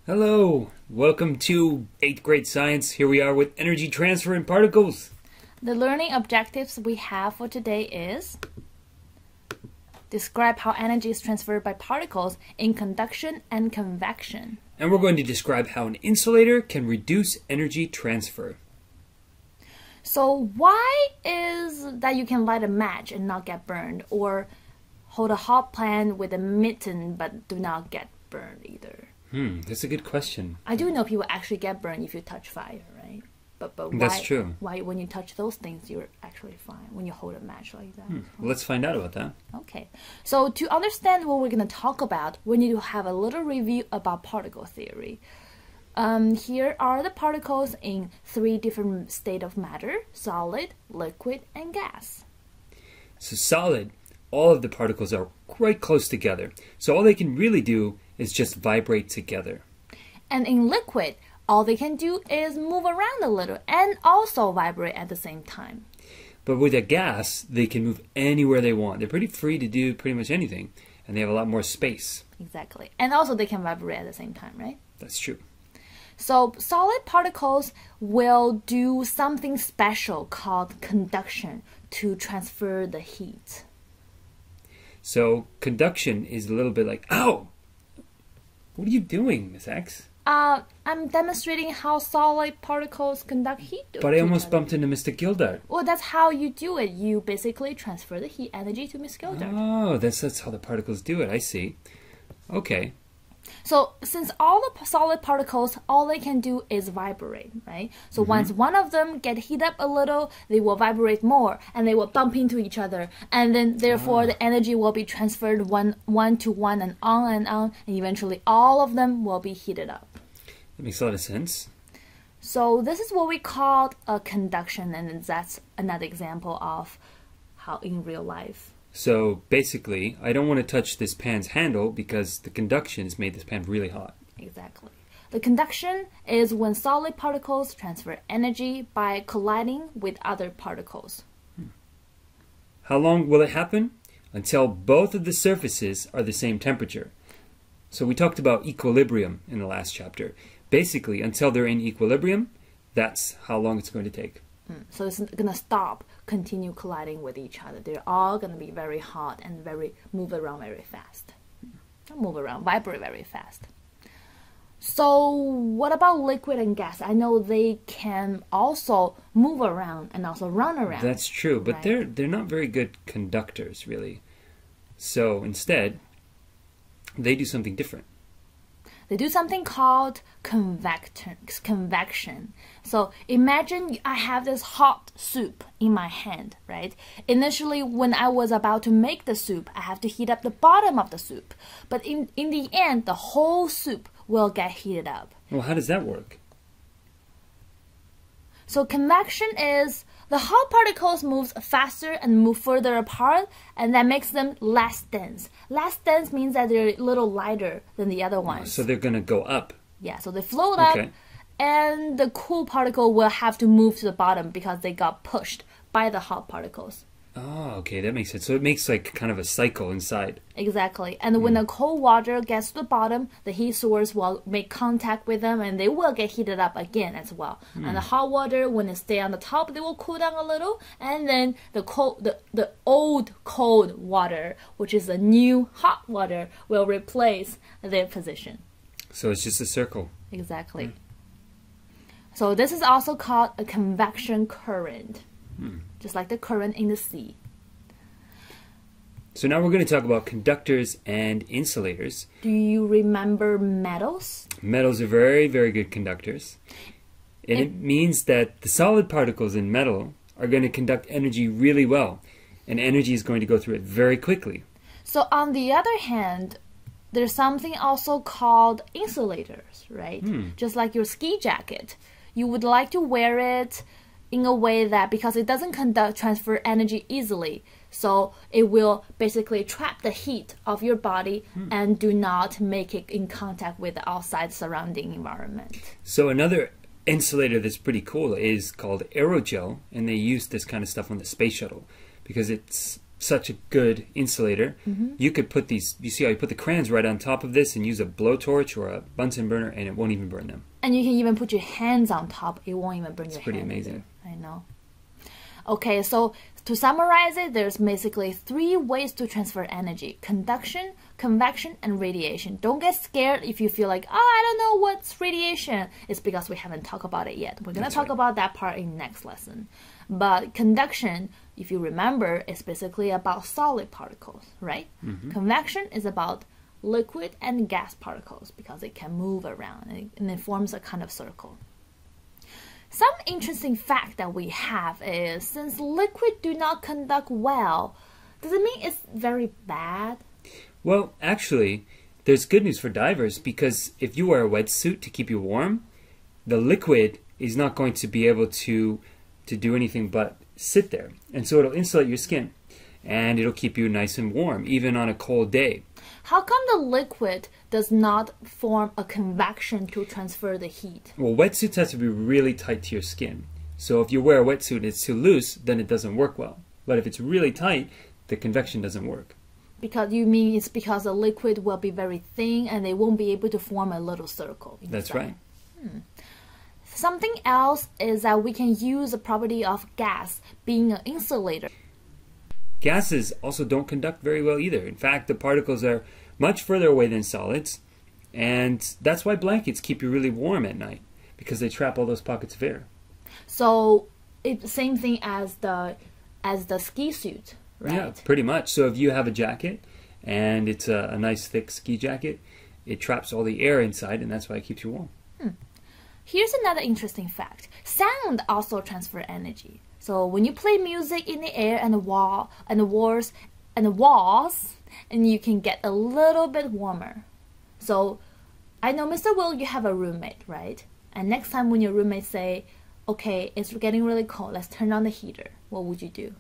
Hello, welcome to 8th grade science. Here we are with energy transfer in particles. The learning objectives we have for today is describe how energy is transferred by particles in conduction and convection. And we're going to describe how an insulator can reduce energy transfer. So why is that you can light a match and not get burned, or hold a hot pan with a mitten but do not get burned either? That's a good question. I do know people actually get burned if you touch fire, right? But why, That's true. Why when you touch those things you're actually fine when you hold a match like that? Well, let's find out about that. Okay, so to understand what we're going to talk about, we need to have a little review about particle theory. Here are the particles in 3 different states of matter: solid, liquid, and gas. So solid, all of the particles are quite close together. So all they can really do is just vibrate together. And in liquid, all they can do is move around a little and also vibrate at the same time. But with a gas, they can move anywhere they want. They're pretty free to do pretty much anything, and they have a lot more space. Exactly. And also they can vibrate at the same time, right? That's true. So solid particles will do something special called conduction to transfer the heat. So conduction is a little bit like, ow! What are you doing, Miss X? I'm demonstrating how solid particles conduct heat. But I almost bumped into Mr. Gildart. Well, that's how you do it. You basically transfer the heat energy to Miss Gildart. Oh, that's how the particles do it. I see. Okay. So since all the solid particles, all they can do is vibrate, right? So once one of them get heat up a little, they will vibrate more and they will bump into each other. And then therefore the energy will be transferred one to one and on, and eventually all of them will be heated up. That makes a lot of sense. So this is what we call a conduction, and that's another example of how in real life. So basically, I don't want to touch this pan's handle because the conduction has made this pan really hot. Exactly. The conduction is when solid particles transfer energy by colliding with other particles. How long will it happen? Until both of the surfaces are the same temperature. So we talked about equilibrium in the last chapter. Basically, until they're in equilibrium, that's how long it's going to take. So it's going to continue colliding with each other. They're all going to be very hot and move around very fast. Not move around, vibrate very fast. So what about liquid and gas? I know they can also move around and also run around. That's true, but right? they're not very good conductors, really. So instead, they do something different. They do something called convection. So imagine I have this hot soup in my hand, right? Initially, when I was about to make the soup, I have to heat up the bottom of the soup. But in the end, the whole soup will get heated up. Well, how does that work? So convection is the hot particles move faster and move further apart, and that makes them less dense. Less dense means that they're a little lighter than the other ones. So they're going to go up. Yeah, so they float up, and the cool particle will have to move to the bottom because they got pushed by the hot particles. Oh, okay, that makes sense. So it makes like kind of a cycle inside. Exactly. And when the cold water gets to the bottom, the heat source will make contact with them and they will get heated up again as well. And the hot water, when it stay on the top, they will cool down a little. And then the old cold water, which is the new hot water, will replace their position. So it's just a circle. Exactly. So this is also called a convection current. Just like the current in the sea. So now we're going to talk about conductors and insulators. Do you remember metals? Metals are very, very good conductors. And it means that the solid particles in metal are going to conduct energy really well. And energy is going to go through it very quickly. So on the other hand, there's something also called insulators, right? Just like your ski jacket. You would like to wear it in a way that, because it doesn't transfer energy easily, so it will basically trap the heat of your body and do not make it in contact with the outside surrounding environment. So another insulator that's pretty cool is called aerogel, and they use this kind of stuff on the space shuttle because it's such a good insulator, you could put these, you see how you put the crayons right on top of this and use a blowtorch or a Bunsen burner and it won't even burn them. And you can even put your hands on top. It won't even burn your hands. It's pretty amazing. Either. I know. Okay, so to summarize it, there's basically 3 ways to transfer energy: conduction, convection, and radiation. Don't get scared if you feel like, oh, I don't know what's radiation. It's because we haven't talked about it yet. We're going to talk about that part in next lesson. But conduction, if you remember, is basically about solid particles, right? Convection is about liquid and gas particles because it can move around and it forms a kind of circle. Some interesting fact that we have is, since liquid do not conduct well, does it mean it's very bad? Well, actually, there's good news for divers, because if you wear a wetsuit to keep you warm, the liquid is not going to be able to do anything but sit there. And so it'll insulate your skin and it'll keep you nice and warm, even on a cold day. How come the liquid does not form a convection to transfer the heat? Well, wetsuits have to be really tight to your skin. So if you wear a wetsuit and it's too loose, then it doesn't work well. But if it's really tight, the convection doesn't work. Because you mean it's because the liquid will be very thin and they won't be able to form a little circle inside. That's right. Something else is that we can use the property of gas being an insulator. Gases also don't conduct very well either. In fact, the particles are much further away than solids, and that's why blankets keep you really warm at night, because they trap all those pockets of air. So it's the same thing as the ski suit, right? Yeah, pretty much. So if you have a jacket and it's a nice thick ski jacket, it traps all the air inside, and that's why it keeps you warm. Here's another interesting fact. Sound also transfers energy. So when you play music in the air and the walls, and you can get a little bit warmer. So I know, Mr. Will, you have a roommate, right? And next time when your roommate say, okay, it's getting really cold, let's turn on the heater, what would you do?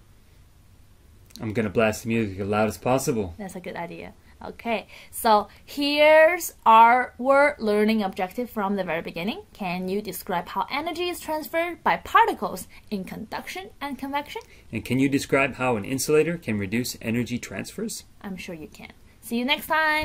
I'm going to blast the music as loud as possible. That's a good idea. Okay, so here's our word learning objective from the very beginning. Can you describe how energy is transferred by particles in conduction and convection? And can you describe how an insulator can reduce energy transfers? I'm sure you can. See you next time.